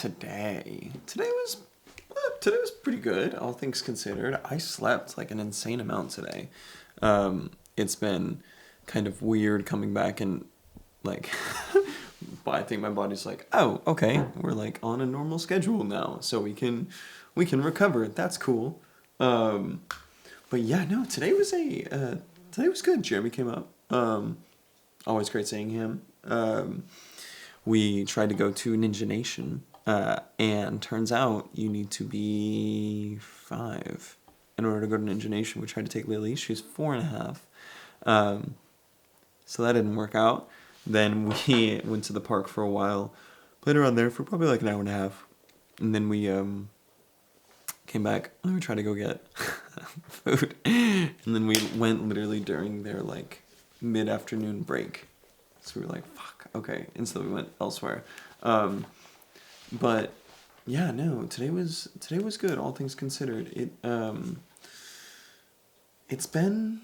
Today was pretty good, all things considered. I slept like an insane amount today. It's been kind of weird coming back and like but I think my body's like, "Oh, okay, we're like on a normal schedule now, so we can recover. That's cool." Um, but yeah, no, today was good. Jeremy came up. Always great seeing him. We tried to go to Ninja Nation, and turns out you need to be 5 in order to go to Ninja Nation. We tried to take Lily. She's 4.5. So that didn't work out. Then we went to the park for a while, played around there for probably like an hour and a half, and then we came back and we tried to go get food, and then we went literally during their like mid-afternoon break. So we were like, fuck, okay. And so we went elsewhere. But yeah, no, today was good, all things considered. It's been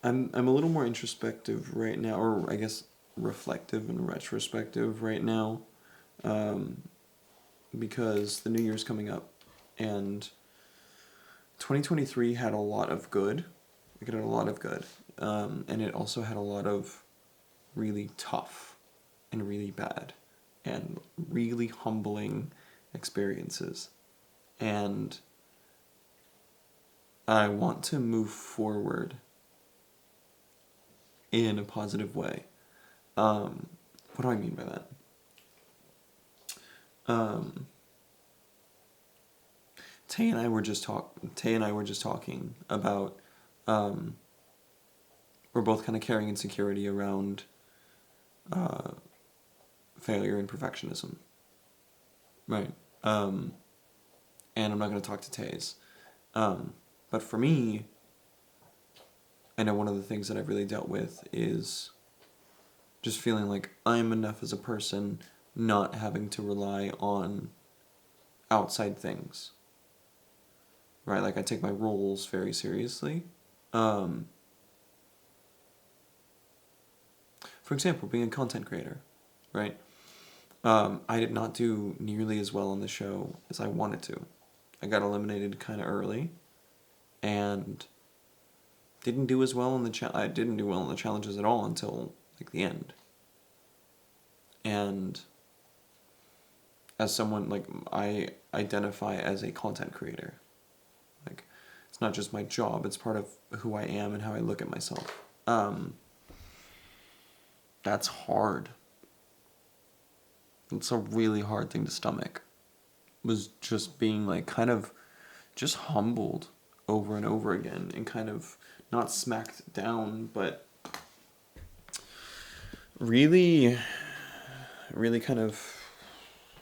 I'm a little more introspective right now, or I guess reflective and retrospective right now, because the new year's coming up, and 2023 had a lot of good. It had a lot of good, and it also had a lot of really tough and really bad and really humbling experiences. And I want to move forward in a positive way. What do I mean by that? Tay and I were just talking about we're both kind of carrying insecurity around failure and perfectionism. Right. And I'm not going to talk to Tays. But for me, I know one of the things that I've really dealt with is just feeling like I'm enough as a person, not having to rely on outside things. Right? Like I take my roles very seriously. For example, being a content creator, right? I did not do nearly as well on the show as I wanted to. I got eliminated kind of early, and didn't do as well in I didn't do well in the challenges at all until like the end. And as someone like I identify as a content creator. Like it's not just my job, it's part of who I am and how I look at myself. That's hard. It's a really hard thing to stomach. Was just being like kind of just humbled over and over again and kind of not smacked down, but really, really kind of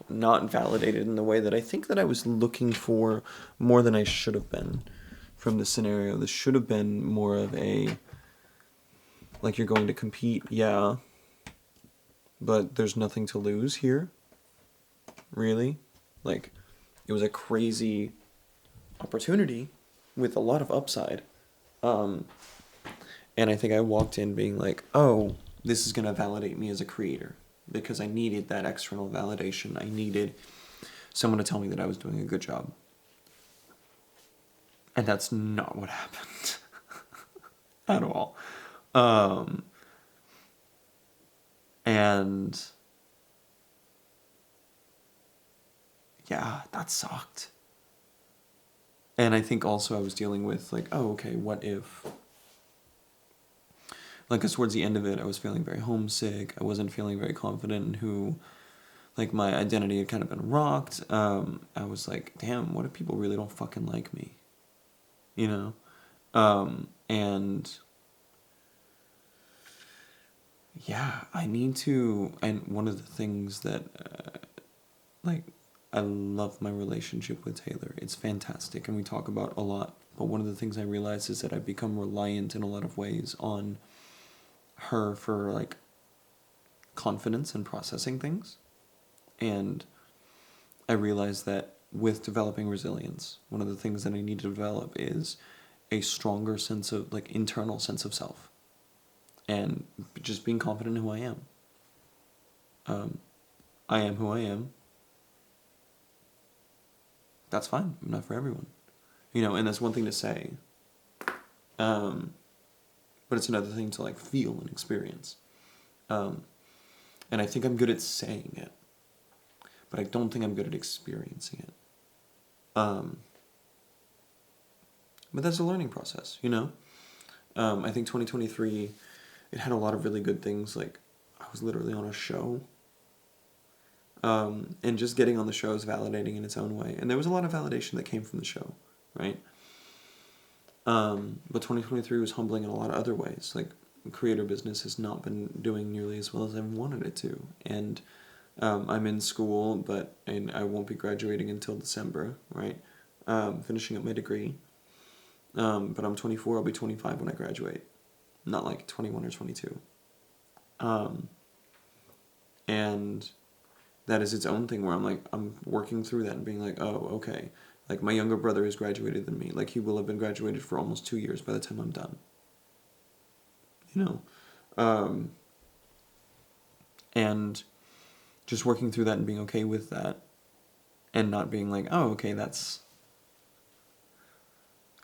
not validated in the way that I think that I was looking for more than I should have been from the scenario. This should have been more of a, like, you're going to compete, yeah, but there's nothing to lose here, really. Like, it was a crazy opportunity with a lot of upside. And I think I walked in being like, oh, this is going to validate me as a creator, because I needed that external validation. I needed someone to tell me that I was doing a good job. And that's not what happened at all. And yeah, that sucked. And I think also I was dealing with like, oh, okay, what if... Like, cause towards the end of it, I was feeling very homesick. I wasn't feeling very confident in who, like, my identity had kind of been rocked. I was like, damn, what if people really don't fucking like me? You know? And yeah, I need to, and one of the things that, like, I love my relationship with Taylor. It's fantastic, and we talk about a lot. But one of the things I realize is that I've become reliant in a lot of ways on her for, like, confidence in processing things. And I realized that with developing resilience, one of the things that I need to develop is a stronger sense of, like, internal sense of self. And just being confident in who I am. I am who I am. That's fine. I'm not for everyone. And that's one thing to say. Um, but it's another thing to like feel and experience. And I think I'm good at saying it, but I don't think I'm good at experiencing it. But that's a learning process, I think 2023, it had a lot of really good things. Like, I was literally on a show. And just getting on the show is validating in its own way. And there was a lot of validation that came from the show, right? But 2023 was humbling in a lot of other ways. Like, creator business has not been doing nearly as well as I wanted it to. And I'm in school, and I won't be graduating until December, right? Finishing up my degree. But I'm 24, I'll be 25 when I graduate. Not like 21 or 22. And that is its own thing where I'm working through that and being like, oh, okay. Like, my younger brother is graduated than me. Like, he will have been graduated for almost 2 years by the time I'm done. And just working through that and being okay with that. And not being like, oh, okay,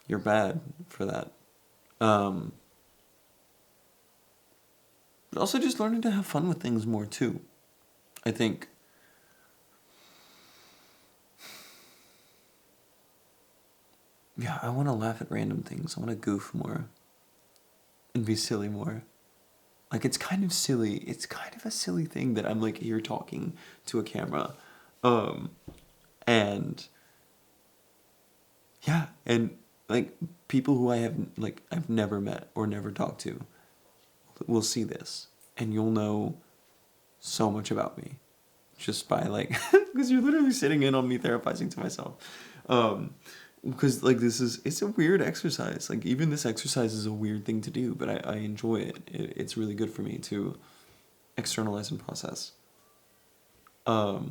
you're bad for that. But also just learning to have fun with things more, too. I think. Yeah, I want to laugh at random things. I want to goof more. And be silly more. Like, it's kind of silly. It's kind of a silly thing that I'm, like, here talking to a camera. And, yeah, and, like, people who I've never met or never talked to will see this. And you'll know so much about me. Just by, like, because you're literally sitting in on me therapizing to myself. Because, like, it's a weird exercise. Like, even this exercise is a weird thing to do, but I enjoy it. It's really good for me to externalize and process. But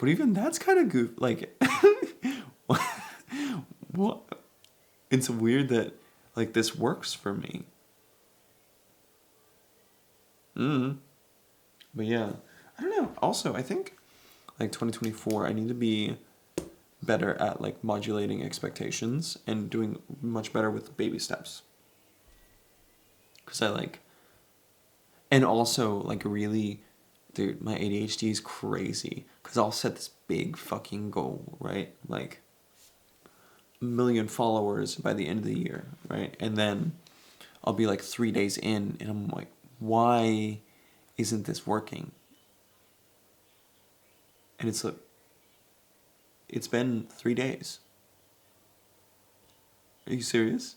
even that's kind of goof. Like, what? It's weird that, like, this works for me. But yeah, I don't know. Also, I think, like, 2024, I need to be better at, like, modulating expectations and doing much better with baby steps. Because and also, like, really, dude, my ADHD is crazy. Because I'll set this big fucking goal, right? Like, 1 million followers by the end of the year, right? And then I'll be, like, 3 days in, and I'm like, why isn't this working? And it's like, it's been 3 days. Are you serious?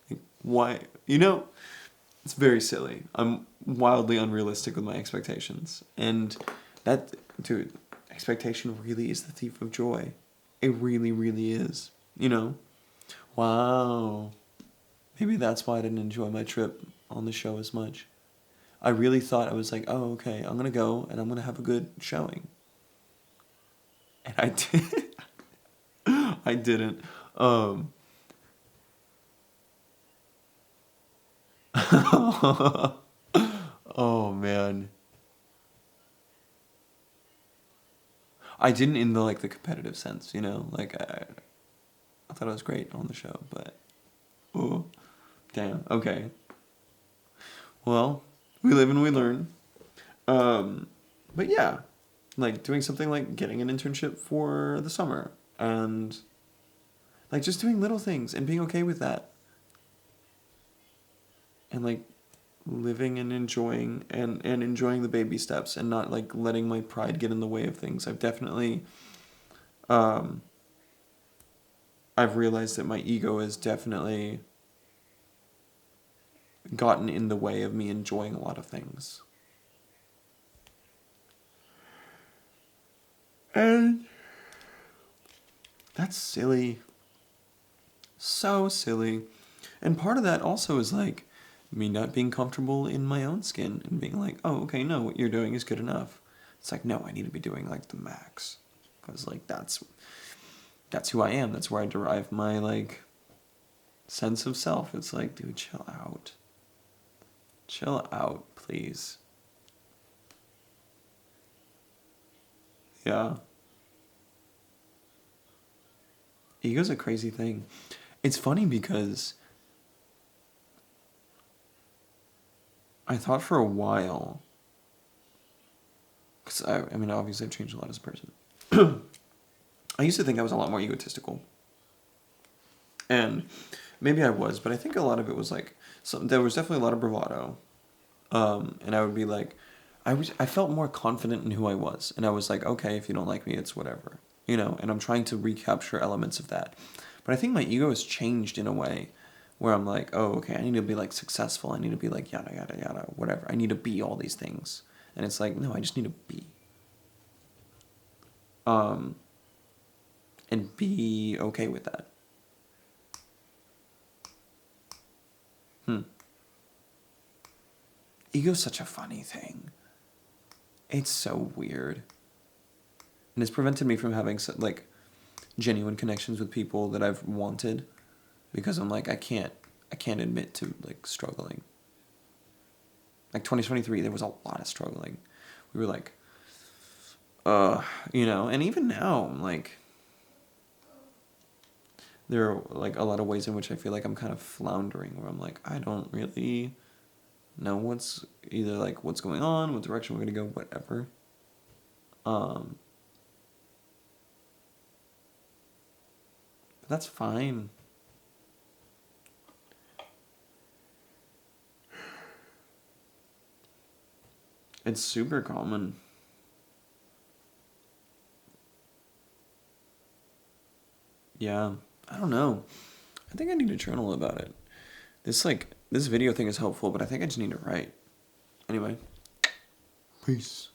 Like, why? It's very silly. I'm wildly unrealistic with my expectations. And that, dude, expectation really is the thief of joy. It really, really is. Wow. Maybe that's why I didn't enjoy my trip on the show as much. I really thought I was like, oh, okay, I'm going to go and I'm going to have a good showing. And I did. I didn't. Oh, man. I didn't in the competitive sense, Like, I thought it was great on the show, but... Oh, damn. Okay. Well, we live and we learn. But yeah. Like, doing something like getting an internship for the summer. And... like, just doing little things and being okay with that. And, like, living and enjoying and enjoying the baby steps and not, like, letting my pride get in the way of things. I've definitely... I've realized that my ego has definitely gotten in the way of me enjoying a lot of things. And that's silly. So silly. And part of that also is, like, me not being comfortable in my own skin and being like, oh, okay, no, what you're doing is good enough. It's like, no, I need to be doing, like, the max. Because, like, that's who I am. That's where I derive my, like, sense of self. It's like, dude, chill out. Chill out, please. Yeah. Ego's a crazy thing. It's funny because I thought for a while, because I mean, obviously I've changed a lot as a person. I used to think I was a lot more egotistical. And maybe I was, but I think a lot of it was like, there was definitely a lot of bravado. And I would be like, I felt more confident in who I was. And I was like, okay, if you don't like me, it's whatever. And I'm trying to recapture elements of that. But I think my ego has changed in a way where I'm like, oh, okay, I need to be like successful. I need to be like yada, yada, yada, whatever. I need to be all these things. And it's like, no, I just need to be. Um, and be okay with that. Ego's such a funny thing. It's so weird. And it's prevented me from having like genuine connections with people that I've wanted because I'm like I can't admit to like struggling. Like 2023 there was a lot of struggling. We were like and even now I'm like there are like a lot of ways in which I feel like I'm kind of floundering where I'm like I don't really know what's going on, what direction we're going to go, whatever. But that's fine. It's super common. Yeah. I don't know. I think I need to journal about it. This video thing is helpful, but I think I just need to write. Anyway. Peace.